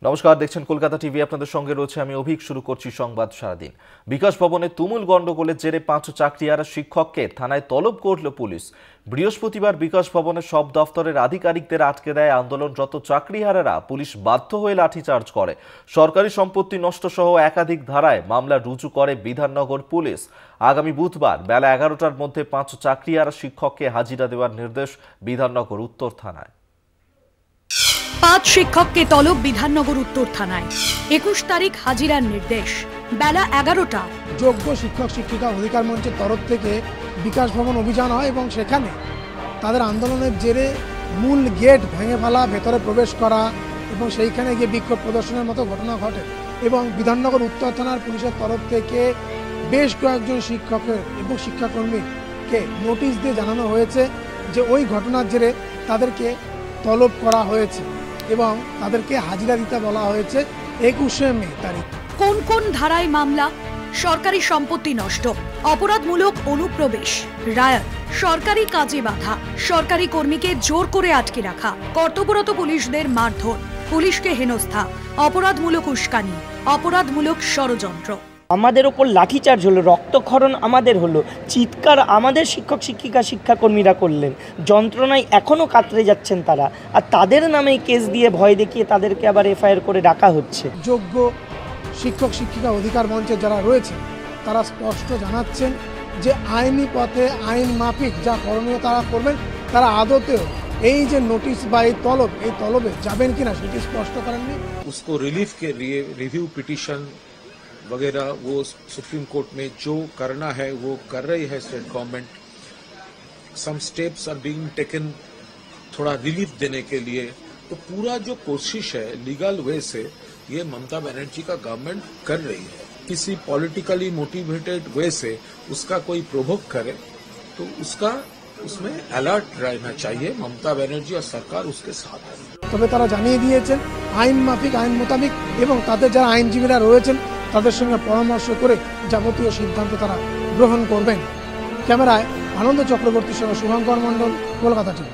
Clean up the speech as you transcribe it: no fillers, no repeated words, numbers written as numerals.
নমস্কার, দেখছেন কলকাতা টিভি। আপনাদের সঙ্গে রয়েছে আমি অভিক। শুরু করছি সংবাদ সারাদিন। বিকাশ ভবনে তুমুল গন্ডগোলের জেরে 5 চাকরিহারা শিক্ষককে থানায় তলব করল পুলিশ। বৃহস্পতিবার বিকাশ ভবনের সব দফতরের আধিকারিকদের আটকে দেয় আন্দোলনরত চাকরিহারারা। পুলিশ বাধ্য হয়ে লাঠিচার্জ করে। সরকারি সম্পত্তি নষ্ট সহ একাধিক ধারায় মামলা রুজু করে বিধাননগর পুলিশ। আগামী বুধবার বেলা 11টার মধ্যে 5 চাকরিহারা শিক্ষককে হাজিরা দেওয়ার নির্দেশ বিধাননগর উত্তর থানায়। 5 শিক্ষককে তলব বিধাননগর উত্তর থানায়। 21 তারিখ হাজিরার নির্দেশ, বেলা 11টা। যোগ্য শিক্ষক শিক্ষিকা অধিকার মঞ্চের তরফ থেকে বিকাশ ভবন অভিযান হয় এবং সেখানে তাদের আন্দোলনের জেরে মূল গেট ভেঙে ফেলা, ভেতরে প্রবেশ করা এবং সেইখানে গিয়ে বিক্ষোভ প্রদর্শনের মতো ঘটনা ঘটে এবং বিধাননগর উত্তর থানার পুলিশের তরফ থেকে বেশ কয়েকজন শিক্ষকের এবং শিক্ষাকর্মীকে নোটিশ দিয়ে জানানো হয়েছে যে ওই ঘটনার জেরে তাদেরকে তলব করা হয়েছে এবং তাদেরকে হাজিরা দিতে বলা হয়েছে 21শে মে তারিখ। কোন কোন ধারায় মামলা? সরকারি সম্পত্তি নষ্ট, অপরাধমূলক অনুপ্রবেশ, রায়ত, সরকারি কাজে বাধা, সরকারি কর্মীকে জোর করে আটকে রাখা, কর্তব্যরত পুলিশদের মারধর, পুলিশকে হেনস্থা, অপরাধমূলক উস্কানি, অপরাধমূলক ষড়যন্ত্র। আমাদের ওপর লাঠিচার্জ হলো, রক্তক্ষরণ আমাদের হলো, চিৎকার আমাদের শিক্ষক শিক্ষিকা শিক্ষাকর্মীরা করলেন। যন্ত্রণায় এখনও কাতরে যাচ্ছেন তারা, আর তাদের নামেই কেস দিয়ে ভয় দেখিয়ে তাদেরকে আবার এফআইআর করে ডাকা হচ্ছে। যোগ্য শিক্ষক শিক্ষিকা অধিকার মঞ্চে যারা রয়েছে তারা স্পষ্ট জানাচ্ছেন যে আইনি পথে আইন মাফিক যা করণীয় তারা করবেন। তারা আদতেও এই যে নোটিশ বা এই তলবে যাবেন কিনা সেটি স্পষ্ট করেননি। उसको रिलीफ के लिए रिव्यू पिटीशन वगैरह वो सुप्रीम कोर्ट में जो करना है वो कर रही है state government. Some steps are being taken थोड़ा रिलीफ देने के लिए। तो पूरा जो कोशिश है लीगल वे से ये ममता बनर्जी का गवर्नमेंट कर रही है। किसी पॉलिटिकली मोटिवेटेड वे से उसका कोई प्रोवोक करे तो उसका उसमें अलर्ट रहना चाहिए। ममता बनर्जी और सरकार उसके साथ है। তবে তারা জানিয়ে দিয়েছেন আইন মাফিক আইন মোতাবেক এবং তাদের যারা আইনজীবীরা রয়েছেন তাদের সঙ্গে পরামর্শ করে যাবতীয় সিদ্ধান্ত তারা গ্রহণ করবেন। ক্যামেরায় আনন্দ চক্রবর্তীর সঙ্গে শুভঙ্কর মণ্ডল, কলকাতা টিভি।